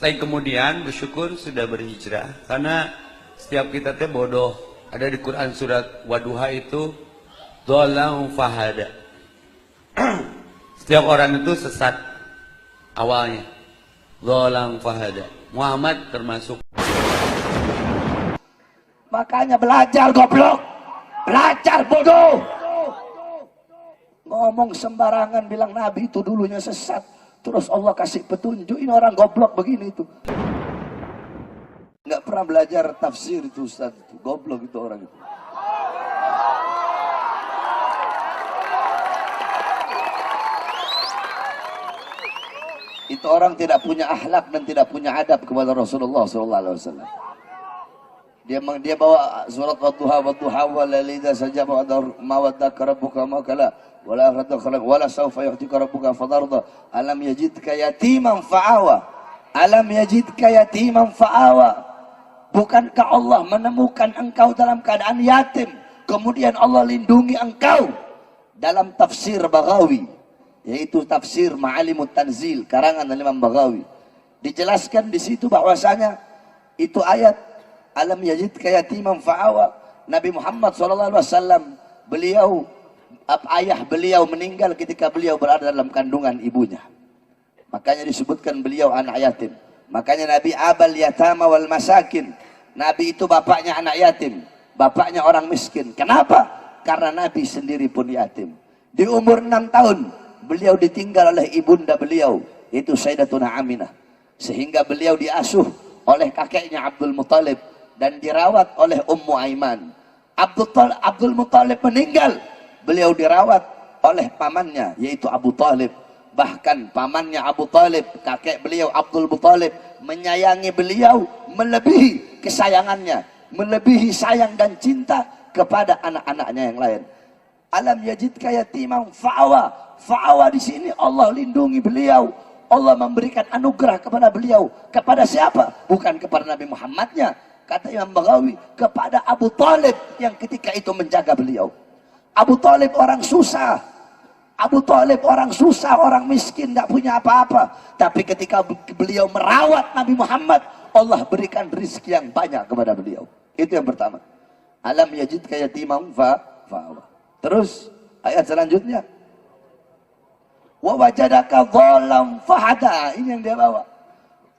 Setelah kemudian bersyukur sudah berhijrah, karena setiap kita teh bodoh. Ada di Quran surat Wadduha itu dhalam fahada. Setiap orang itu sesat awalnya. Dhalam fahada. Muhammad termasuk. Makanya belajar goblok, belajar bodoh. Ngomong sembarangan bilang Nabi itu dulunya sesat, terus Allah kasih petunjuk. Ini orang goblok begini itu. Nggak pernah belajar tafsir itu Ustaz, itu goblok itu orang itu. Itu orang tidak punya akhlak dan tidak punya adab kepada Rasulullah SAW. Dia bawa surat Wadduha walidha saja mawaddaka rabbuka makala wala akhiratu khalaq wala sawfa yu'tika rabbuka fadarda alam yajidka yatiman fa'awa alam yajidka yatiman fa'awa. Bukankah Allah menemukan engkau dalam keadaan yatim, kemudian Allah lindungi engkau? Dalam tafsir Baghawi, yaitu tafsir Ma'alimut Tanzil karangan Imam Baghawi, dijelaskan di situ bahwasanya itu ayat alam yajidka yatiman fa'awa. Nabi Muhammad SAW, beliau ayah beliau meninggal ketika beliau berada dalam kandungan ibunya, makanya disebutkan beliau anak yatim. Makanya Nabi abal yatama wal masakin. Nabi itu bapaknya anak yatim, bapaknya orang miskin. Kenapa? Karena Nabi sendiri pun yatim. Di umur 6 tahun beliau ditinggal oleh ibunda beliau, yaitu Sayyidatuna Aminah, sehingga beliau diasuh oleh kakeknya Abdul Muthalib dan dirawat oleh Ummu Aiman. Abdul Muthalib meninggal, beliau dirawat oleh pamannya, yaitu Abu Talib. Bahkan pamannya Abu Talib, kakek beliau Abdul Muthalib, menyayangi beliau melebihi kesayangannya, melebihi sayang dan cinta kepada anak-anaknya yang lain. Alam yajidka yatiman fa'awa. Fa'awa di sini Allah lindungi beliau, Allah memberikan anugerah kepada beliau. Kepada siapa? Bukan kepada Nabi Muhammadnya, kata Imam Baghawi, kepada Abu Talib yang ketika itu menjaga beliau. Abu Talib orang susah. Abu Talib orang susah, orang miskin, tidak punya apa-apa. Tapi ketika beliau merawat Nabi Muhammad, Allah berikan rizki yang banyak kepada beliau. Itu yang pertama. Alam yajidka yatiman fa'awa. Terus ayat selanjutnya, wa wajadaka dhalam fahada. Ini yang dia bawa.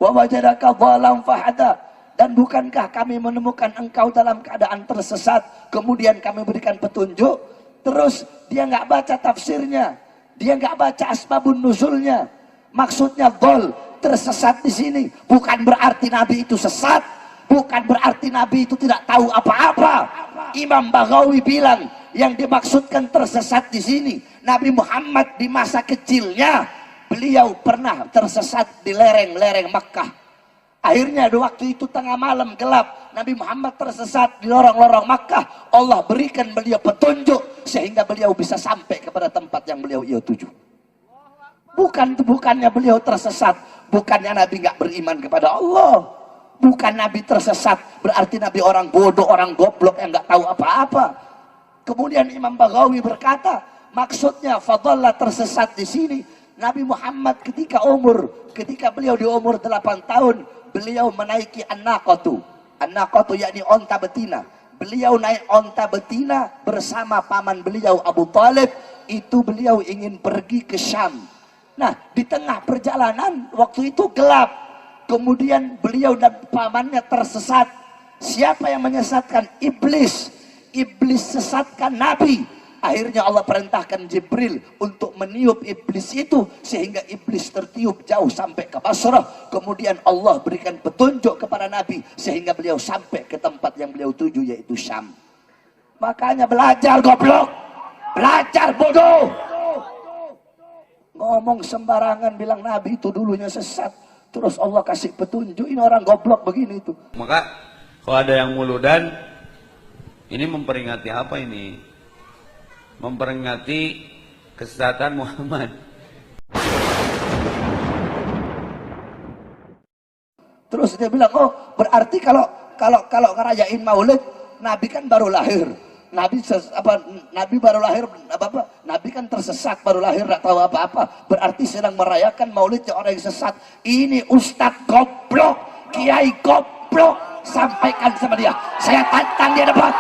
Wa wajadaka dhalam fahada. Dan bukankah kami menemukan engkau dalam keadaan tersesat, kemudian kami berikan petunjuk? Terus dia nggak baca tafsirnya, dia nggak baca asbabun nuzulnya. Maksudnya dhol, tersesat di sini bukan berarti Nabi itu sesat, bukan berarti Nabi itu tidak tahu apa-apa. Imam Baghawi bilang yang dimaksudkan tersesat di sini, Nabi Muhammad di masa kecilnya beliau pernah tersesat di lereng-lereng Makkah. Akhirnya di waktu itu tengah malam gelap, Nabi Muhammad tersesat di lorong-lorong Makkah. Allah berikan beliau petunjuk sehingga beliau bisa sampai kepada tempat yang beliau tuju. Bukannya beliau tersesat, bukannya Nabi nggak beriman kepada Allah, bukan Nabi tersesat berarti Nabi orang bodoh, orang goblok yang nggak tahu apa-apa. Kemudian Imam Baghawi berkata, maksudnya fadhallah tersesat di sini Nabi Muhammad ketika beliau di umur 8 tahun, beliau menaiki an-naqatu. An-naqatu yakni onta betina. Beliau naik onta betina bersama paman beliau Abu Talib. Itu beliau ingin pergi ke Syam. Nah, di tengah perjalanan waktu itu gelap. Kemudian beliau dan pamannya tersesat. Siapa yang menyesatkan? Iblis. Iblis sesatkan Nabi. Akhirnya Allah perintahkan Jibril untuk meniup iblis itu, sehingga iblis tertiup jauh sampai ke Basrah. Kemudian Allah berikan petunjuk kepada Nabi sehingga beliau sampai ke tempat yang beliau tuju, yaitu Syam. Makanya belajar goblok, belajar bodoh. Ngomong sembarangan bilang Nabi itu dulunya sesat, terus Allah kasih petunjuk. Ini orang goblok begini itu. Maka kalau ada yang muludan, ini memperingati apa ini? Memperingati kesesatan Muhammad. Terus dia bilang, oh berarti kalau ngerayain Maulid, Nabi kan baru lahir. Nabi baru lahir apa? Nabi kan tersesat baru lahir nggak tahu apa-apa. Berarti sedang merayakan maulidnya orang yang sesat. Ini ustadz goblok, kiai goblok. Sampaikan sama dia. Saya tantang dia depan.